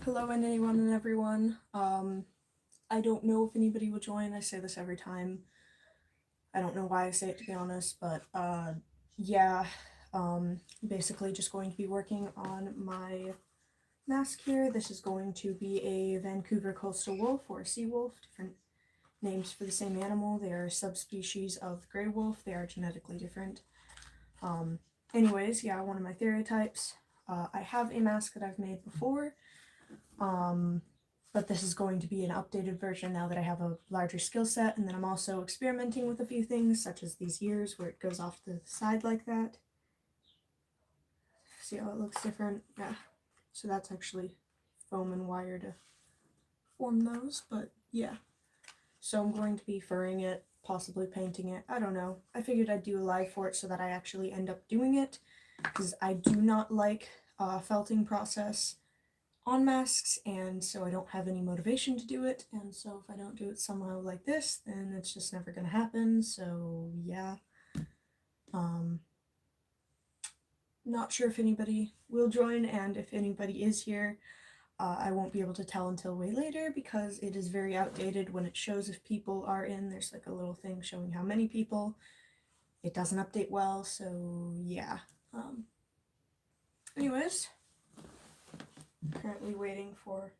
Hello and anyone and everyone. I don't know if anybody will join. I say this every time. I don't know why I say it, to be honest, but yeah. Basically just going to be working on my mask here. This is going to be a Vancouver coastal wolf or a sea wolf, different names for the same animal. They are a subspecies of gray wolf. They are genetically different. Anyways, yeah, one of my stereotypes. I have a mask that I've made before. But this is going to be an updated version now that I have a larger skill set, and then I'm also experimenting with a few things, such as these ears where it goes off to the side like that. See how it looks different? Yeah. So that's actually foam and wire to form those, but yeah. So I'm going to be furring it, possibly painting it. I don't know. I figured I'd do a live for it so that I actually end up doing it, because I do not like felting process on masks, and so I don't have any motivation to do it, and so if I don't do it somehow like this, then it's just never gonna happen. So yeah, not sure if anybody will join, and if anybody is here, I won't be able to tell until way later because it is very outdated. When it shows if people are in, there's like a little thing showing how many people. It doesn't update well, so yeah. Anyways, currently waiting for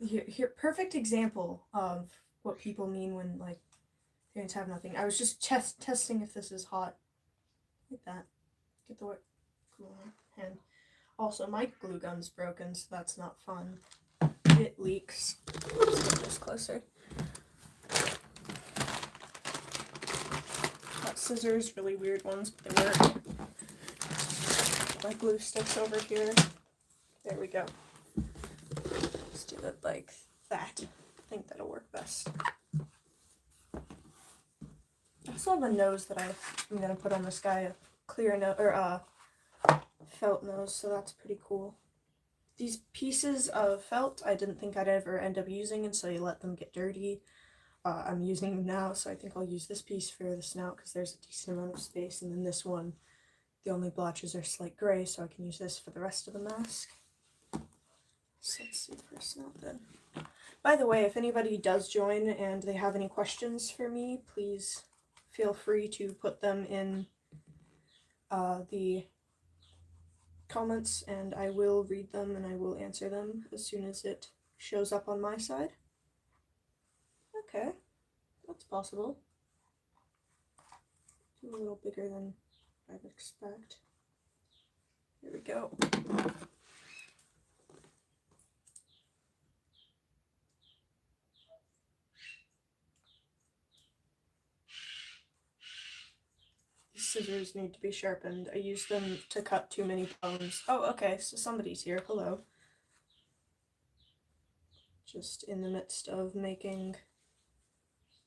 here perfect example of what people mean when like they have nothing. I was just testing if this is hot. Like that. Get the glue on hand. Also, my glue gun's broken, so that's not fun. It leaks. Let's get this closer. Got scissors, really weird ones, but they work. My glue sticks over here. There we go. Let's do it like that. I think that'll work best. I also have a nose that I'm gonna put on this guy, a clear nose, or felt nose, so that's pretty cool. These pieces of felt I didn't think I'd ever end up using, and so you let them get dirty. I'm using them now, so I think I'll use this piece for the snout because there's a decent amount of space, and then this one, the only blotches are slight gray, so I can use this for the rest of the mask. So let's see for a snout then. By the way, if anybody does join and they have any questions for me, please feel free to put them in the comments, and I will read them and I will answer them as soon as it shows up on my side. Okay, that's possible. A little bigger than I'd expect. Here we go. These scissors need to be sharpened. I used them to cut too many bones. Oh, okay, so somebody's here. Hello. Just in the midst of making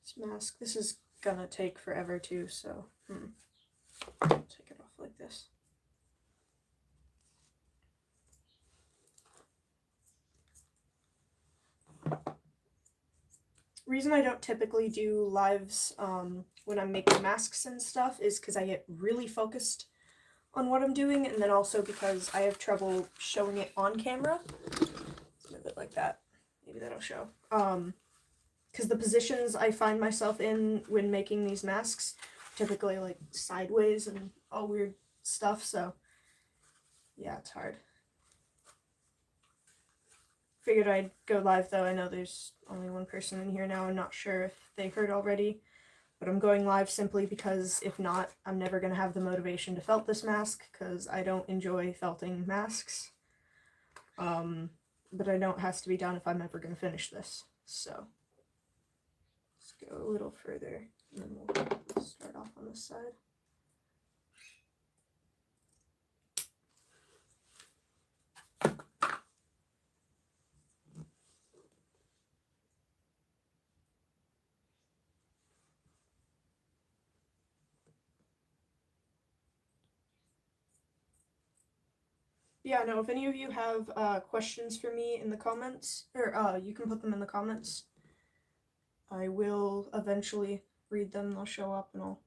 this mask. This is gonna take forever too, so take it off like this. Reason I don't typically do lives when I'm making masks and stuff is because I get really focused on what I'm doing, and then also because I have trouble showing it on camera. Let's move it like that. Maybe that'll show. Because the positions I find myself in when making these masks typically like sideways and all weird stuff, so yeah, it's hard. Figured I'd go live though. I know there's only one person in here now. I'm not sure if they heard already, but I'm going live simply because if not, I'm never going to have the motivation to felt this mask because I don't enjoy felting masks. But I know it has to be done if I'm ever going to finish this. So let's go a little further and then we'll start off on this side. Yeah, no, if any of you have questions for me in the comments, or you can put them in the comments. I will eventually read them. They'll show up and I'll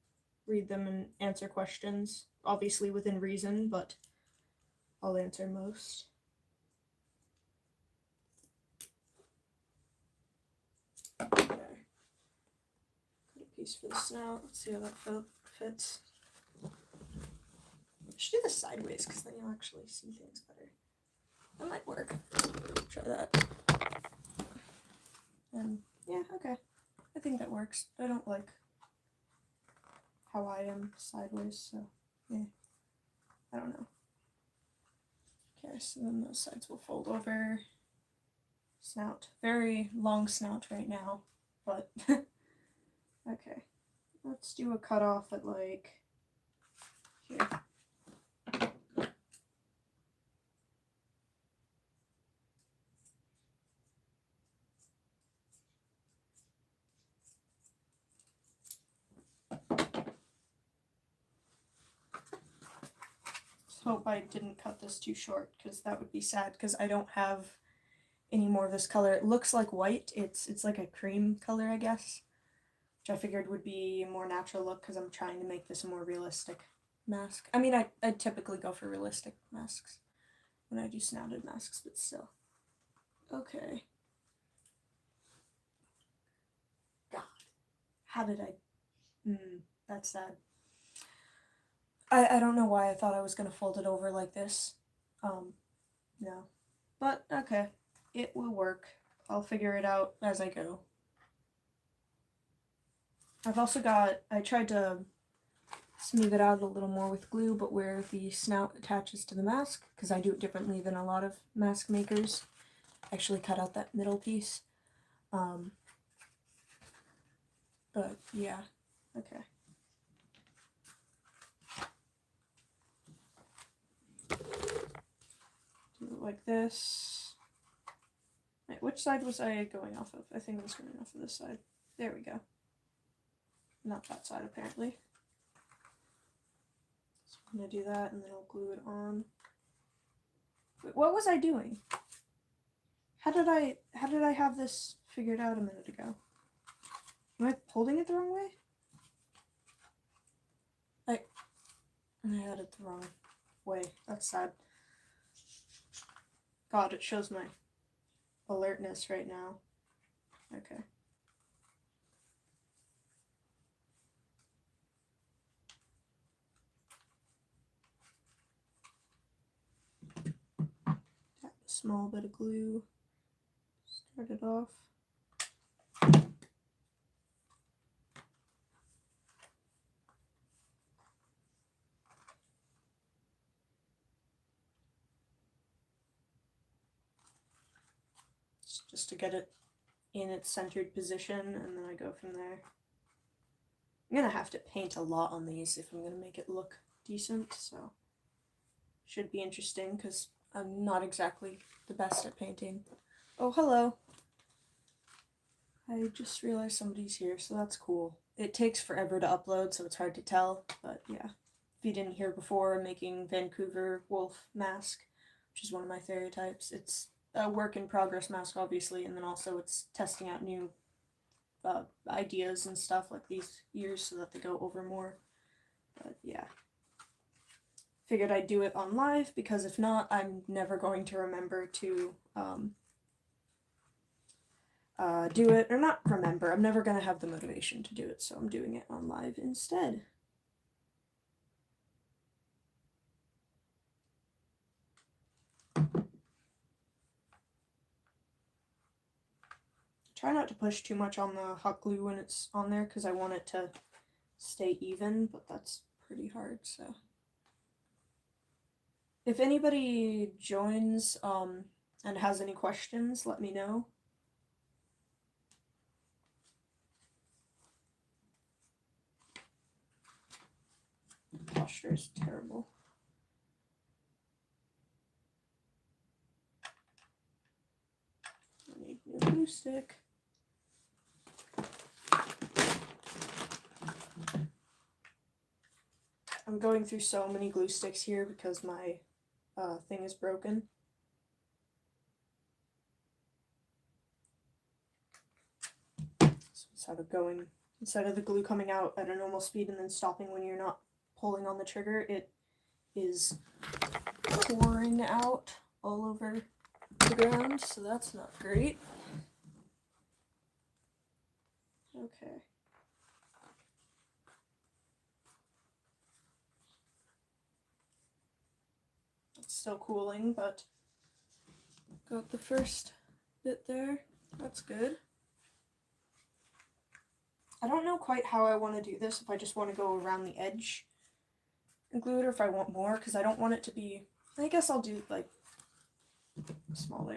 read them and answer questions. Obviously within reason, but I'll answer most. piece for the snout. Let's see how that fits. I should do this sideways because then you'll actually see things better. That might work. Try that. And yeah, okay. I think that works. I don't like how I am sideways, so yeah. I don't know. Okay, so then those sides will fold over. Snout. Very long snout right now, but okay. Let's do a cutoff at like here. Hope I didn't cut this too short because that would be sad because I don't have any more of this color. It looks like white. It's like a cream color, I guess, which I figured would be a more natural look because I'm trying to make this a more realistic mask. I mean, I typically go for realistic masks when I do snouted masks, but still. Okay. God, how did I? That's sad. I don't know why I thought I was gonna fold it over like this. No. But okay. It will work. I'll figure it out as I go. I've also got, I tried to smooth it out a little more with glue, but where the snout attaches to the mask, because I do it differently than a lot of mask makers, I actually cut out that middle piece. But yeah, okay. Do it like this. Wait, which side was I going off of? I think I was going off of this side. There we go. Not that side, apparently. So I'm going to do that, and then I'll glue it on. Wait, what was I doing? How did I have this figured out a minute ago? Am I holding it the wrong way? I had it the wrong way. That's sad. God, it shows my alertness right now. Okay. Tap a small bit of glue. Start it off. Just to get it in its centered position, and then I go from there. I'm gonna have to paint a lot on these if I'm gonna make it look decent, so should be interesting because I'm not exactly the best at painting. Oh, hello. I just realized somebody's here, so that's cool. It takes forever to upload, so it's hard to tell, but yeah. If you didn't hear before, I'm making Vancouver wolf mask, which is one of my stereotypes. It's a work in progress mask, obviously, and then also it's testing out new ideas and stuff like these ears so that they go over more. But yeah. Figured I'd do it on live because if not, I'm never going to remember to do it, or not remember, I'm never going to have the motivation to do it, so I'm doing it on live instead. Try not to push too much on the hot glue when it's on there because I want it to stay even, but that's pretty hard, so. If anybody joins and has any questions, let me know. Posture is terrible. I need a new glue stick. I'm going through so many glue sticks here because my thing is broken. So instead of the glue coming out at a normal speed and then stopping when you're not pulling on the trigger, it is pouring out all over the ground, so that's not great. Okay. still cooling, but got the first bit there. That's good. I don't know quite how I want to do this, if I just want to go around the edge and glue it, or if I want more, because I don't want it to be, I guess I'll do like small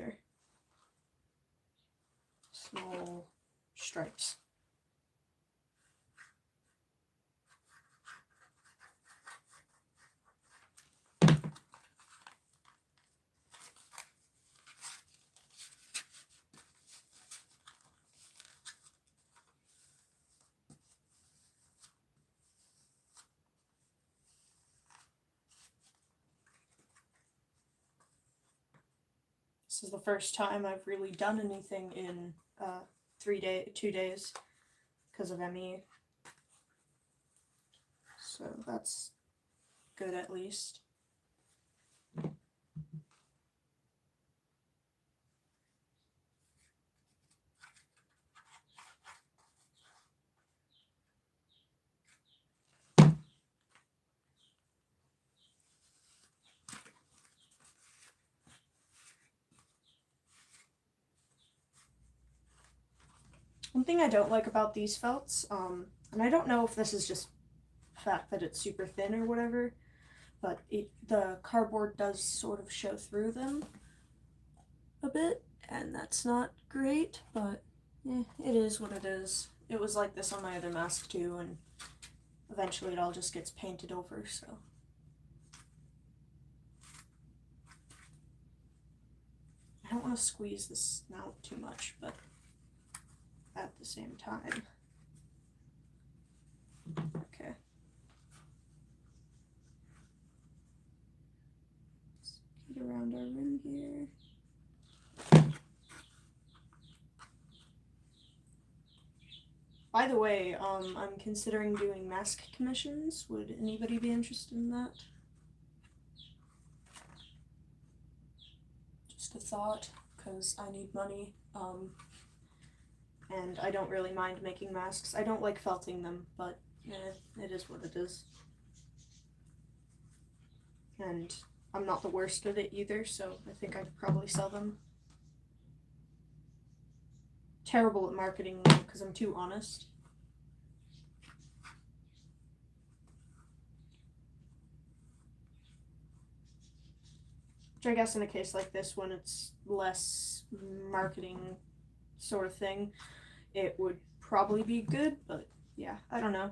stripes. This is the first time I've really done anything in 2 days because of ME. So that's good at least. One thing I don't like about these felts, and I don't know if this is just the fact that it's super thin or whatever, but the cardboard does sort of show through them a bit, and that's not great, but it is what it is. It was like this on my other mask too, and eventually it all just gets painted over, so. I don't want to squeeze this out too much, but at the same time. Okay. Let's get around our rim here. By the way, I'm considering doing mask commissions. Would anybody be interested in that? Just a thought, because I need money. And I don't really mind making masks. I don't like felting them, but it is what it is. And I'm not the worst at it either, so I think I could probably sell them. Terrible at marketing them because I'm too honest. Which I guess in a case like this, when it's less marketing sort of thing, it would probably be good, but yeah, I don't know.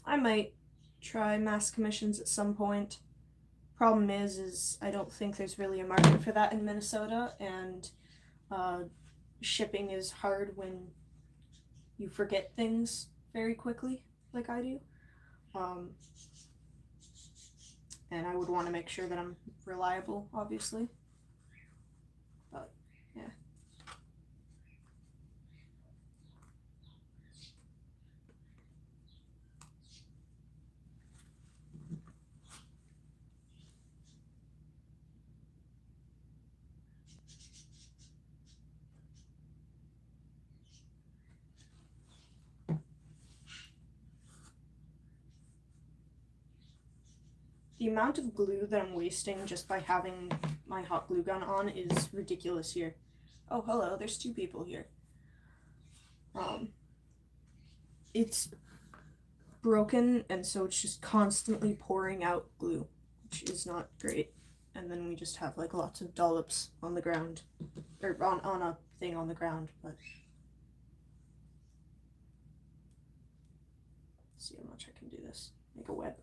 I might try mask commissions at some point. Problem is I don't think there's really a market for that in Minnesota, and shipping is hard when you forget things very quickly, like I do. And I would want to make sure that I'm reliable, obviously. But, yeah. The amount of glue that I'm wasting just by having my hot glue gun on is ridiculous here. Oh, hello, there's 2 people here. It's broken, and so it's just constantly pouring out glue, which is not great. And then we just have like lots of dollops on the ground, or on a thing on the ground, but let's see how much I can do this. Make a web.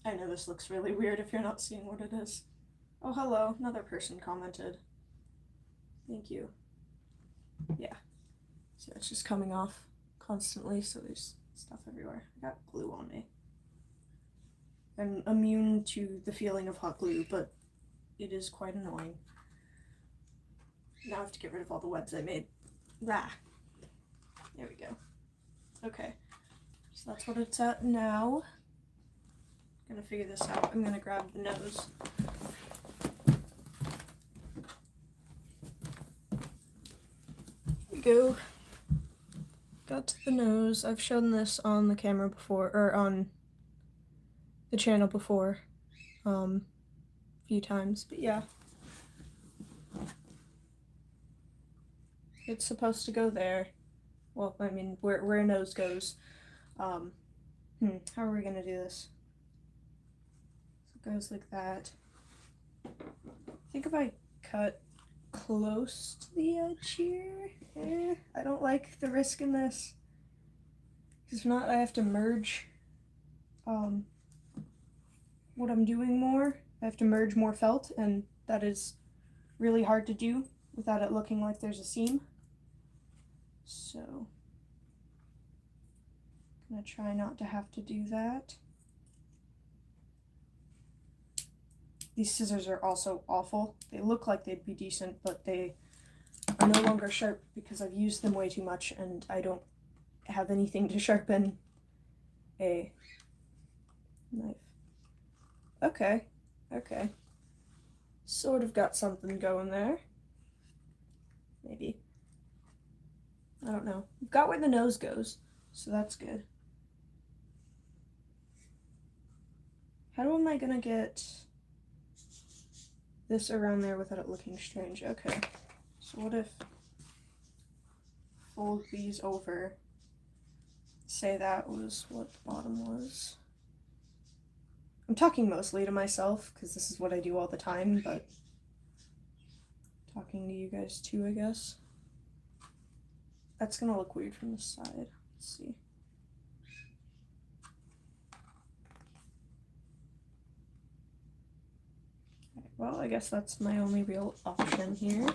I know this looks really weird if you're not seeing what it is. Oh, hello, another person commented. Thank you. Yeah. So it's just coming off constantly, so there's stuff everywhere. I got glue on me. I'm immune to the feeling of hot glue, but it is quite annoying. Now I have to get rid of all the webs I made. There we go. Okay. So that's what it's at now. I'm gonna figure this out. I'm gonna grab the nose. Here we go. got to the nose. I've shown this on the camera before, or on the channel before, a few times, but yeah. It's supposed to go there. Well, I mean, where a nose goes. How are we gonna do this? So it goes like that. I think if I cut close to the edge here, I don't like the risk in this. Because if not, I have to merge what I'm doing more. I have to merge more felt, and that is really hard to do without it looking like there's a seam. So I'm gonna try not to have to do that. These scissors are also awful. They look like they'd be decent, but they are no longer sharp because I've used them way too much and I don't have anything to sharpen a knife. Okay, okay. Sort of got something going there. Maybe. I don't know. We've got where the nose goes, so that's good. How am I gonna get this around there without it looking strange? Okay. So what if fold these over, say that was what the bottom was. I'm talking mostly to myself because this is what I do all the time, but talking to you guys too, I guess. That's gonna look weird from the side. Let's see. Okay, well, I guess that's my only real option here.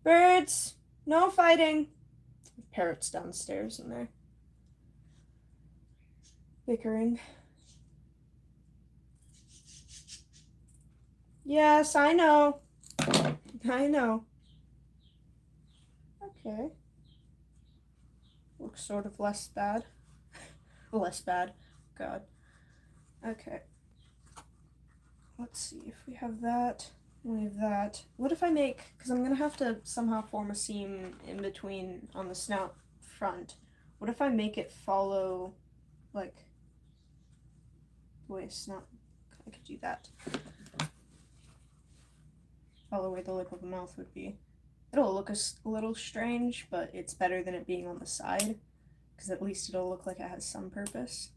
Birds! No fighting! Parrots downstairs and they're bickering. Yes, I know. I know. Okay. Looks sort of less bad. Less bad. God. Okay. Let's see if we have that. We have that. What if I make, because I'm gonna have to somehow form a seam in between on the snout front. What if I make it follow, like, the way a snout, I could do that. Follow where the lip of a mouth would be. It'll look a little strange, but it's better than it being on the side, because at least it'll look like it has some purpose.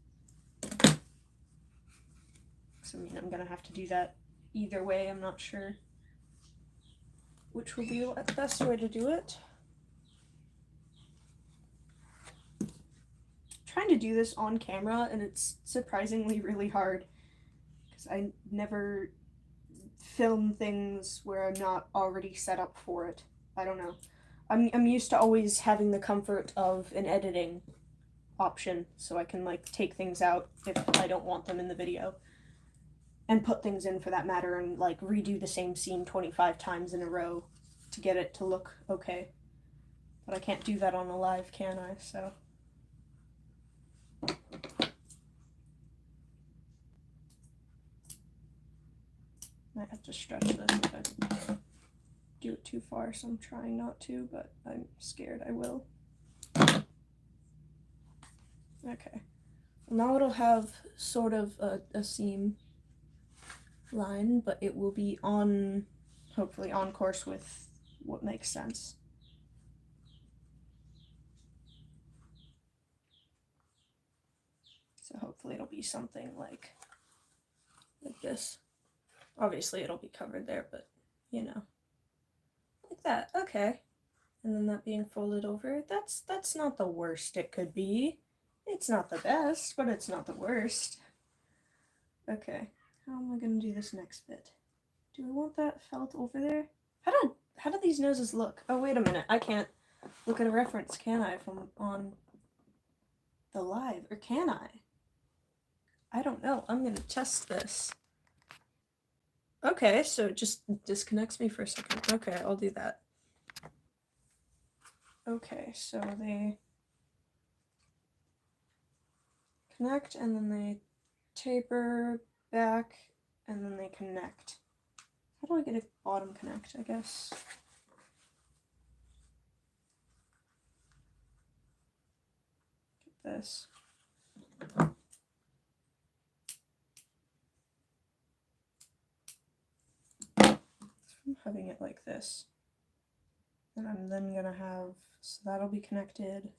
So, I mean, I'm gonna have to do that either way. I'm not sure which will be the best way to do it. I'm trying to do this on camera, and it's surprisingly really hard, because I never film things where I'm not already set up for it. I don't know. I'm used to always having the comfort of an editing option, so I can, like, take things out if I don't want them in the video. And put things in for that matter, and like redo the same scene 25 times in a row to get it to look okay. But I can't do that on a live, can I? So. Might have to stretch this if I do it too far, so I'm trying not to, but I'm scared I will. Okay. Well, now it'll have sort of a seam line, but it will be on, hopefully on course with what makes sense. So hopefully it'll be something like this. Obviously it'll be covered there, but you know, like that. Okay. And then that being folded over, that's not the worst it could be. It's not the best, but it's not the worst. Okay. How am I gonna do this next bit? Do I want that felt over there? How do these noses look? Oh, wait a minute. I can't look at a reference, can I, from on the live? Or can I? I don't know. I'm gonna test this. Okay, so it just disconnects me for a second. Okay, I'll do that. Okay, so they connect and then they taper back and then they connect. How do I get a bottom connect, I guess? this. I'm having it like this. And I'm then gonna have, so that'll be connected.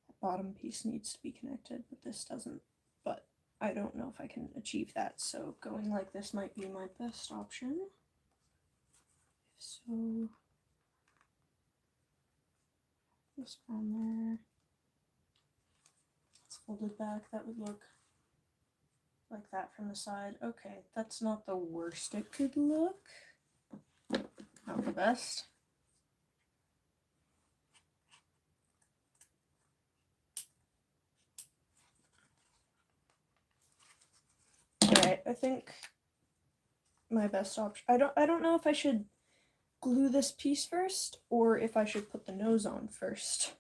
The bottom piece needs to be connected, but this doesn't. But I don't know if I can achieve that, so going like this might be my best option. So this on there. It's folded back. That would look like that from the side. Okay, that's not the worst it could look. Not the best. Alright, I think my best option. I don't know if I should glue this piece first or if I should put the nose on first.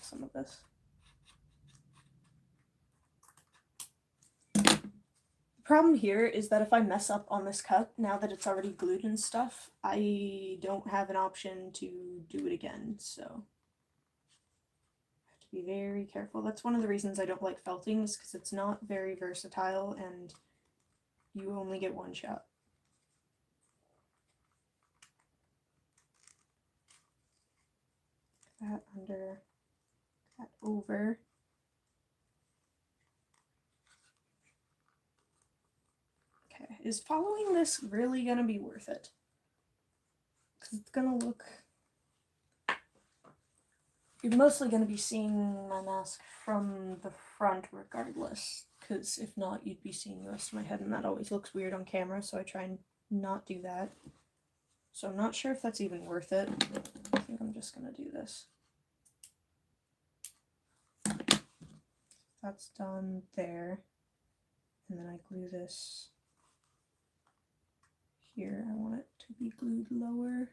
Some of this. The problem here is that if I mess up on this cut, now that it's already glued and stuff, I don't have an option to do it again, so I have to be very careful. That's one of the reasons I don't like felting, is because it's not very versatile and you only get one shot. That under, that over. Okay, is following this really gonna be worth it? Because it's gonna look... You're mostly gonna be seeing my mask from the front regardless, because if not, you'd be seeing the rest of my head, and that always looks weird on camera, so I try and not do that. So I'm not sure if that's even worth it. I think I'm just gonna do this. That's done there. And then I glue this here. I want it to be glued lower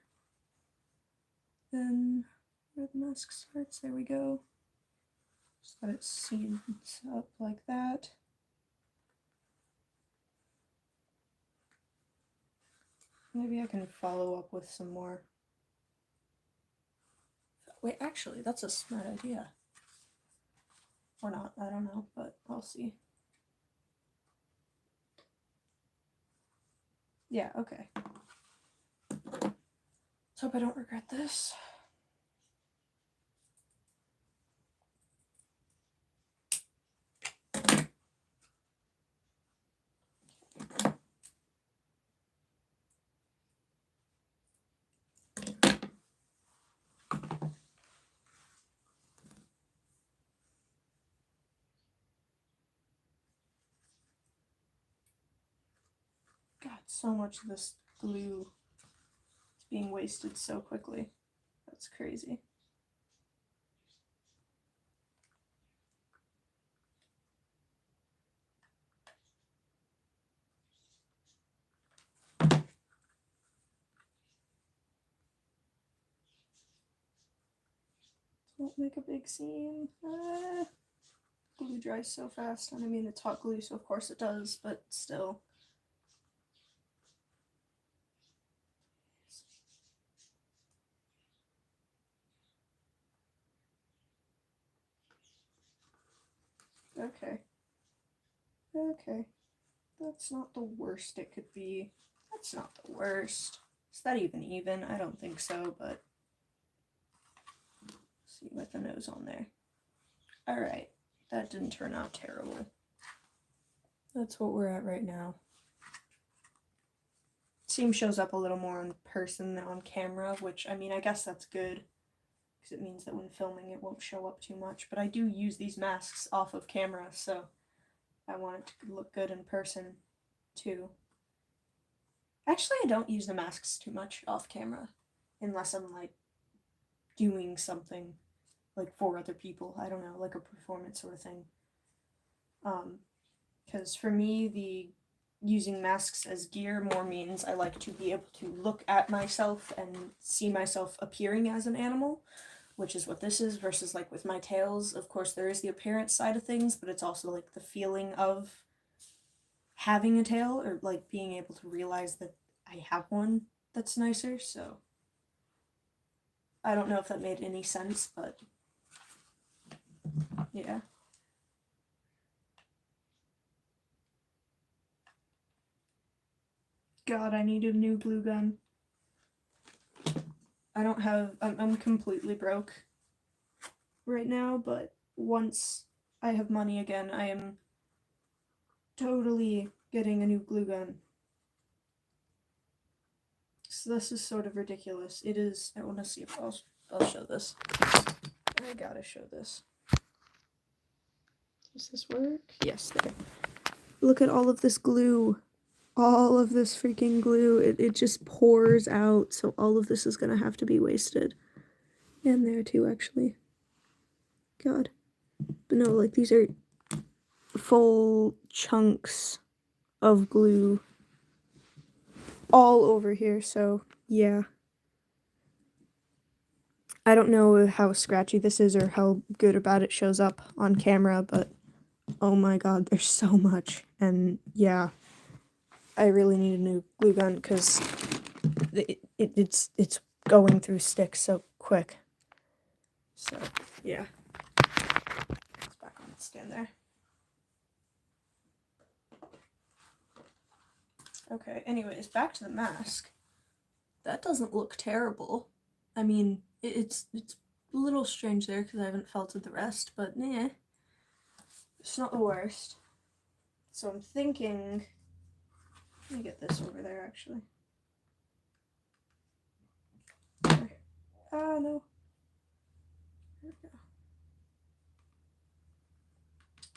than where the mask starts. There we go. Just let it seeds up like that. Maybe I can follow up with some more. Wait, actually, that's a smart idea. Or not, I don't know, but I'll see. Yeah, okay. Let's hope I don't regret this. God, so much of this glue is being wasted so quickly. That's crazy. Don't make a big scene. Glue dries so fast, and I mean it's hot glue, so of course it does, but still. Okay. Okay. That's not the worst it could be. That's not the worst. Is that even? I don't think so, but let's see, with the nose on there. Alright. That didn't turn out terrible. That's what we're at right now. Seam shows up a little more in person than on camera, which, I mean, I guess that's good, because it means that when filming it won't show up too much, but I do use these masks off of camera, so I want it to look good in person, too. Actually, I don't use the masks too much off camera, unless I'm, like, doing something, like, for other people, I don't know, like a performance sort of thing. Because for me, the using masks as gear more means I like to be able to look at myself and see myself appearing as an animal, which is what this is, versus like with my tails, of course there is the appearance side of things, but it's also like the feeling of having a tail, or like being able to realize that I have one, that's nicer, so I don't know if that made any sense, but yeah. God, I need a new glue gun. I don't have, I'm completely broke right now, but once I have money again, I am totally getting a new glue gun. So this is sort of ridiculous. It is, I want to see if I'll show this. I gotta show this. Does this work? Yes, there. Look at all of this glue. All of this freaking glue. It just pours out, so all of this is gonna have to be wasted. And there too, actually. God. But no, like, these are full chunks of glue all over here, so yeah. I don't know how scratchy this is or how good or bad it shows up on camera, but oh my god, there's so much. And yeah, I really need a new glue gun because it's going through sticks so quick. So yeah, it's back on the stand there. Okay, anyways, back to the mask. That doesn't look terrible. I mean, it's a little strange there because I haven't felted the rest, but nah, it's not the worst. So I'm thinking, let me get this over there actually. Ah, no. There we go.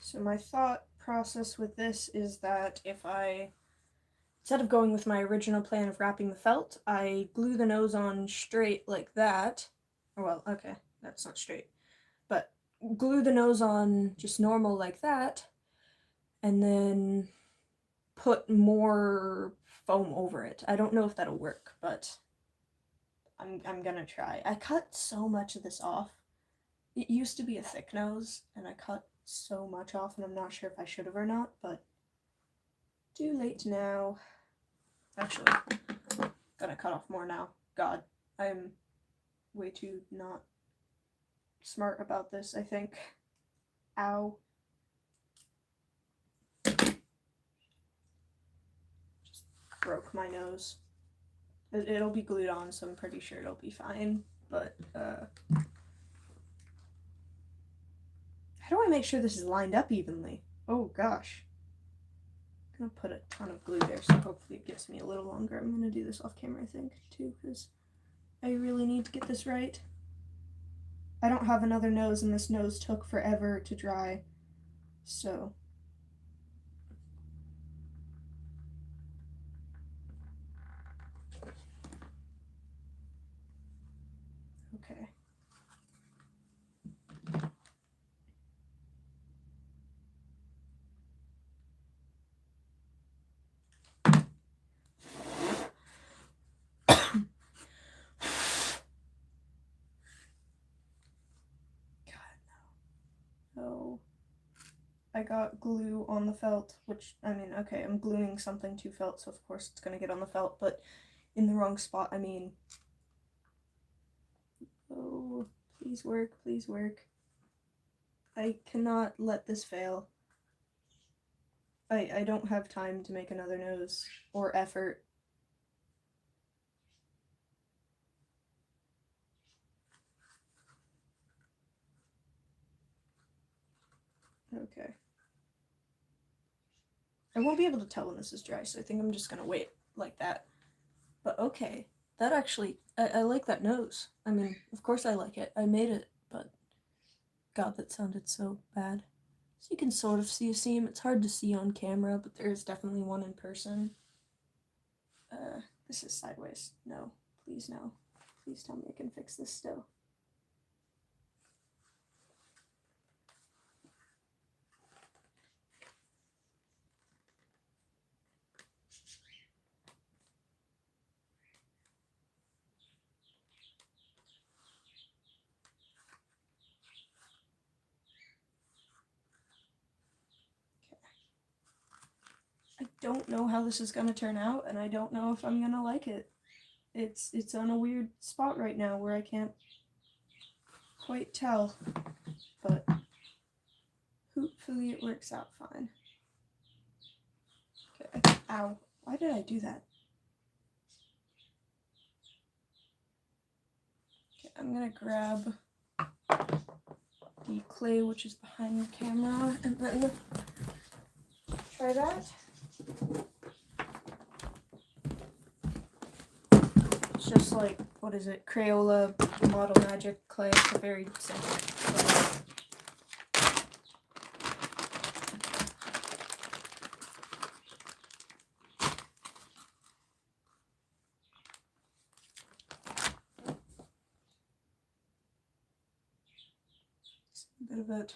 So my thought process with this is that if I, instead of going with my original plan of wrapping the felt, I glue the nose on straight like that. Well, okay, that's not straight. But glue the nose on just normal like that, and then put more foam over it. I don't know if that'll work, but I'm gonna try. I cut so much of this off. It used to be a thick nose, and I cut so much off, and I'm not sure if I should have or not, but too late now. Actually, gonna cut off more now. God, I'm way too not smart about this, I think. Ow. Just broke my nose. It'll be glued on, so I'm pretty sure it'll be fine, but, how do I make sure this is lined up evenly? Oh gosh. I'm gonna put a ton of glue there, so hopefully it gives me a little longer. I'm gonna do this off camera, I think, too, because I really need to get this right. I don't have another nose, and this nose took forever to dry, so. Okay. Oh, I got glue on the felt, which, I mean, okay, I'm gluing something to felt, so of course it's gonna get on the felt, but in the wrong spot, I mean. Oh, please work, please work. I cannot let this fail. I don't have time to make another nose, or effort. Okay. I won't be able to tell when this is dry, so I think I'm just gonna wait like that. But okay, that actually, I like that nose. I mean, of course I like it. I made it, but God, that sounded so bad. So you can sort of see a seam. It's hard to see on camera, but there is definitely one in person. This is sideways. No, please no. Please tell me I can fix this still. I don't know how this is gonna turn out, and I don't know if I'm gonna like it. it's on a weird spot right now where I can't quite tell, but hopefully it works out fine. Okay, ow, why did I do that? Okay, I'm gonna grab the clay which is behind the camera and then try that. It's just like, what is it, Crayola Model Magic clay. It's a very simple clay. A bit of it.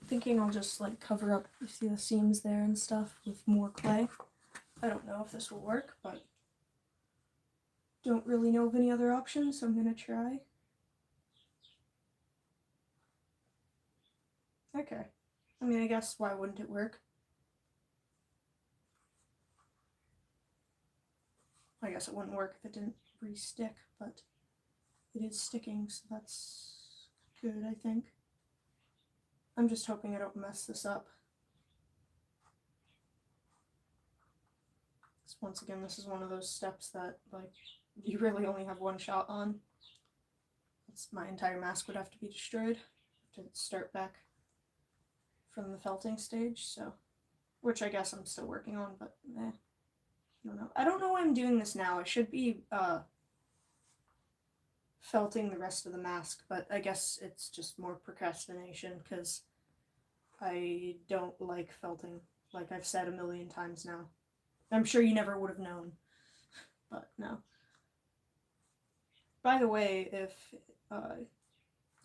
Thinking I'll just like cover up the seams there and stuff with more clay. I don't know if this will work, but don't really know of any other options, so I'm gonna try. Okay. I mean, I guess why wouldn't it work? I guess it wouldn't work if it didn't re-stick, but it is sticking, so that's good, I think. I'm just hoping I don't mess this up. So once again, this is one of those steps that, like, you really only have one shot on. My entire mask would have to be destroyed to start back from the felting stage, so, which I guess I'm still working on, but I don't know. I don't know why I'm doing this now. I should be felting the rest of the mask, but I guess it's just more procrastination because I don't like felting, like I've said a million times now. I'm sure you never would have known, but no. By the way, if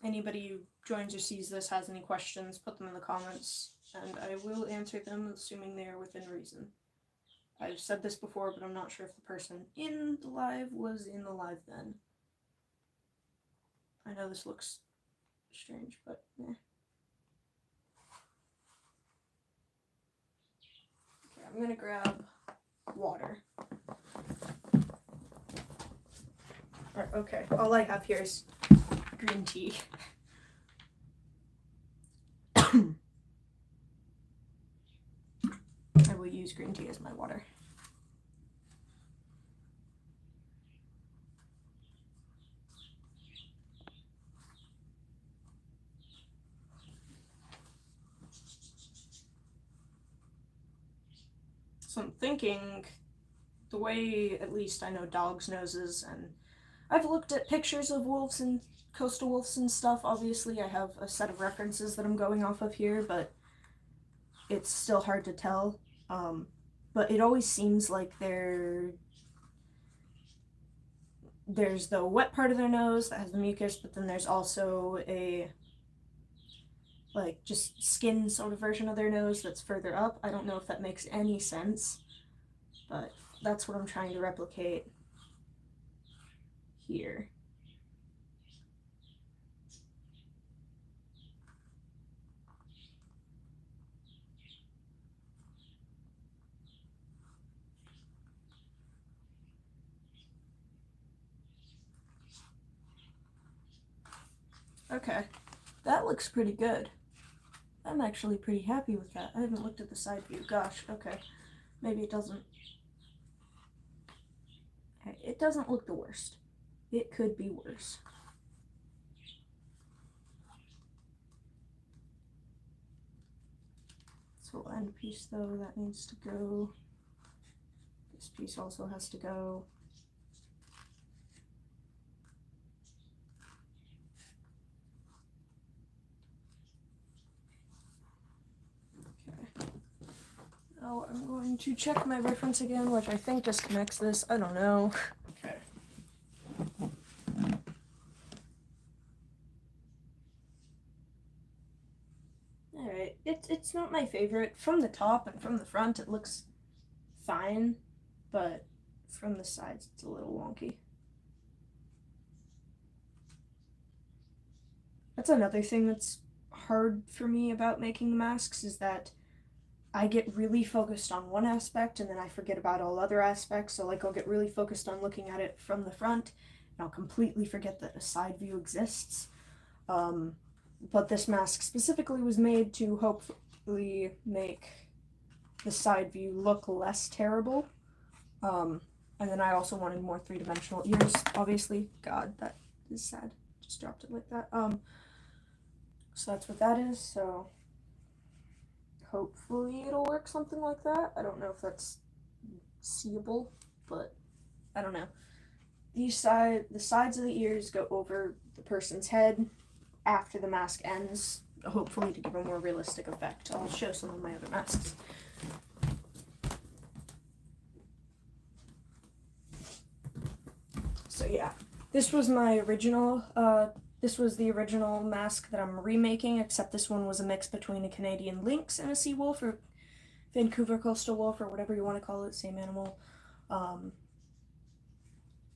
anybody who joins or sees this has any questions, put them in the comments, and I will answer them, assuming they are within reason. I've said this before, but I'm not sure if the person in the live was in the live then. I know this looks strange, but eh. Okay, I'm gonna grab water. Okay, all I have here is green tea. I will use green tea as my water. So I'm thinking, the way at least I know dogs' noses, and I've looked at pictures of wolves and coastal wolves and stuff. Obviously, I have a set of references that I'm going off of here, but it's still hard to tell. But it always seems like there's the wet part of their nose that has the mucus, but then there's also a like just skin sort of version of their nose that's further up. I don't know if that makes any sense, but that's what I'm trying to replicate here. Okay, that looks pretty good. I'm actually pretty happy with that. I haven't looked at the side view. Gosh, okay. Maybe it doesn't. Okay, it doesn't look the worst. It could be worse. This little end piece, though, that needs to go. This piece also has to go. Oh, I'm going to check my reference again, which I think disconnects this. I don't know. Okay. Alright, it's not my favorite. From the top and from the front, it looks fine, but from the sides, it's a little wonky. That's another thing that's hard for me about making the masks, is that I get really focused on one aspect and then I forget about all other aspects. So like I'll get really focused on looking at it from the front and I'll completely forget that a side view exists. But this mask specifically was made to hopefully make the side view look less terrible. And then I also wanted more three-dimensional ears, obviously. God, that is sad. Just dropped it like that. So that's what that is. So hopefully it'll work something like that. I don't know if that's seeable, but I don't know. The sides of the ears go over the person's head after the mask ends, hopefully to give a more realistic effect. I'll show some of my other masks. So yeah, this was my original, this was the original mask that I'm remaking, except this one was a mix between a Canadian lynx and a sea wolf, or Vancouver coastal wolf, or whatever you want to call it, same animal.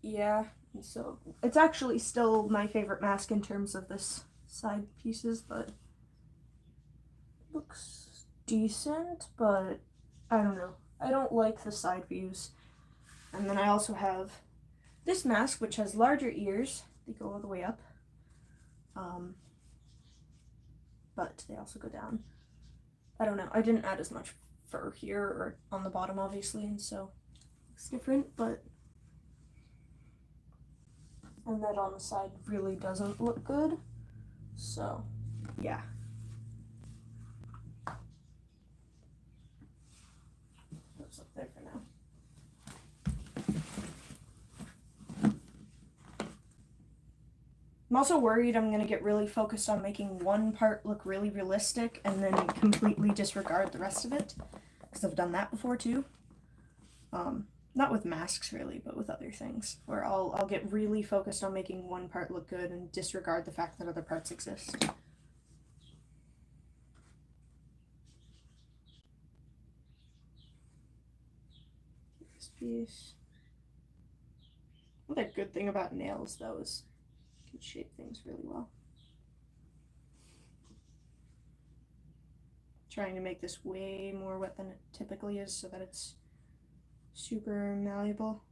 Yeah, so it's actually still my favorite mask in terms of this side pieces, but looks decent, but I don't know. I don't like the side views. And then I also have this mask, which has larger ears. They go all the way up. But they also go down. I don't know. I didn't add as much fur here or on the bottom, obviously, and so it's different, but... And that on the side really doesn't look good. So, yeah. Goes up there for now. I'm also worried I'm going to get really focused on making one part look really realistic and then completely disregard the rest of it. Because I've done that before too. Not with masks really, but with other things. Where I'll get really focused on making one part look good and disregard the fact that other parts exist. This piece. Another good thing about nails though is you can shape things really well. Trying to make this way more wet than it typically is so that it's super malleable.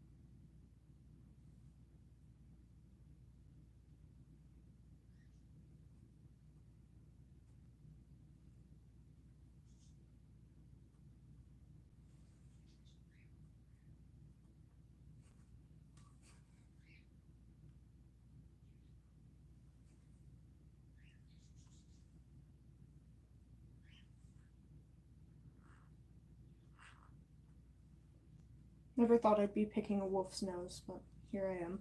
Never thought I'd be picking a wolf's nose, but here I am.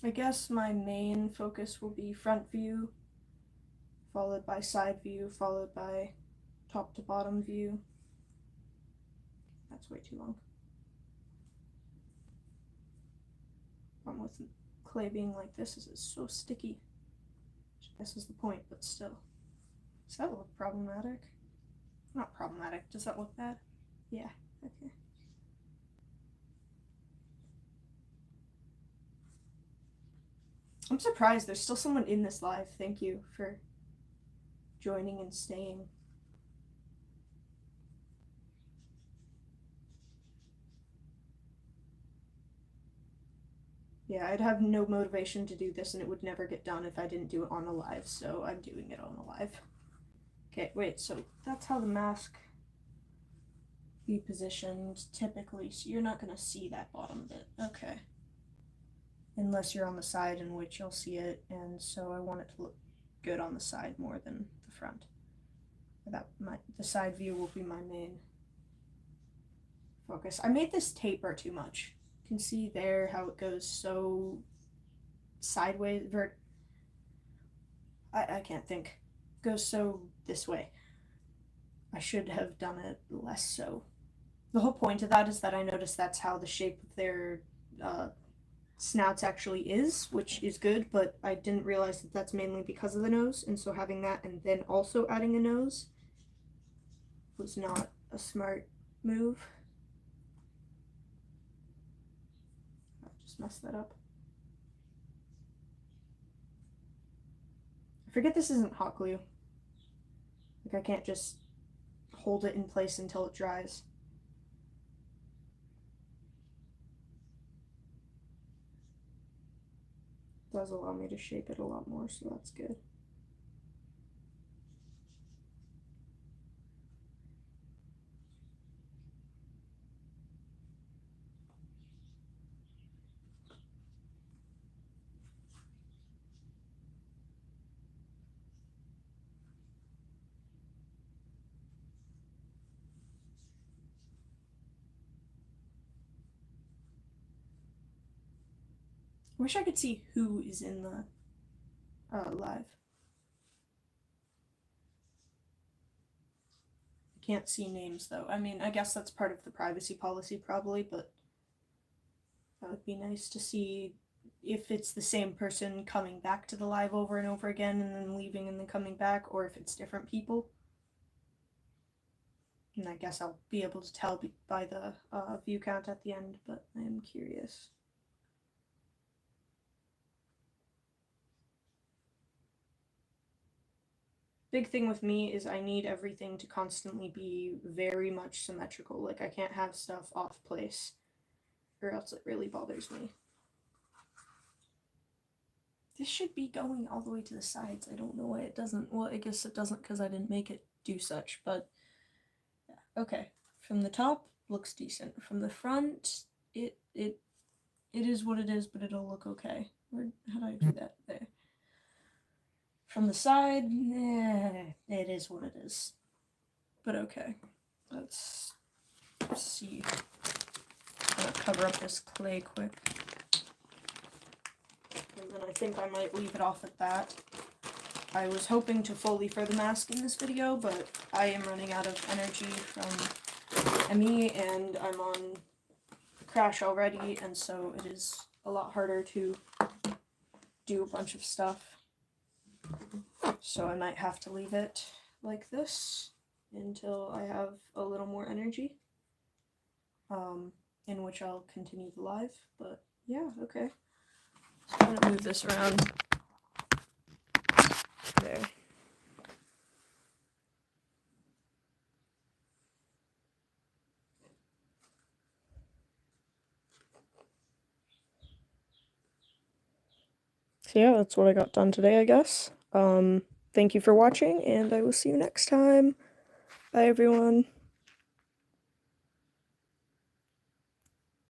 I guess my main focus will be front view, followed by side view, followed by top to bottom view. That's way too long. Problem with clay being like this is it's so sticky. This is the point, but still. Does that look problematic? Not problematic. Does that look bad? Yeah, okay. I'm surprised there's still someone in this live. Thank you for joining and staying. Yeah, I'd have no motivation to do this and it would never get done if I didn't do it on a live, so I'm doing it on a live. Okay, wait, so that's how the mask be positioned typically, so you're not gonna see that bottom bit. Okay. Unless you're on the side, in which you'll see it, and so I want it to look good on the side more than the front. The side view will be my main focus. I made this taper too much. You can see there how it goes so sideways, I can't think. It goes so this way. I should have done it less so. The whole point of that is that I noticed that's how the shape of their snouts actually is, which is good, but I didn't realize that that's mainly because of the nose, and so having that and then also adding a nose was not a smart move. I just messed that up. I forget this isn't hot glue. Like, I can't just hold it in place until it dries. It does allow me to shape it a lot more, so that's good. I wish I could see who is in the live. I can't see names though. I mean, I guess that's part of the privacy policy probably, but that would be nice to see if it's the same person coming back to the live over and over again and then leaving and then coming back, or if it's different people. And I guess I'll be able to tell by the view count at the end, but I am curious. Big thing with me is I need everything to constantly be very much symmetrical. Like, I can't have stuff off place, or else it really bothers me. This should be going all the way to the sides. I don't know why it doesn't. Well, I guess it doesn't because I didn't make it do such, but yeah. Okay. From the top, looks decent. From the front, it is what it is, but it'll look okay. How do I do that? There. From the side, it is what it is. But okay. Let's see. I'm gonna cover up this clay quick. And then I think I might leave it off at that. I was hoping to fully for the mask in this video, but I am running out of energy from ME, and I'm on Crash already, and so it is a lot harder to do a bunch of stuff. So I might have to leave it like this until I have a little more energy, in which I'll continue the live. But yeah, okay. So I'm gonna move this around. There. So yeah, that's what I got done today, I guess. Thank you for watching, and I will see you next time. Bye, everyone.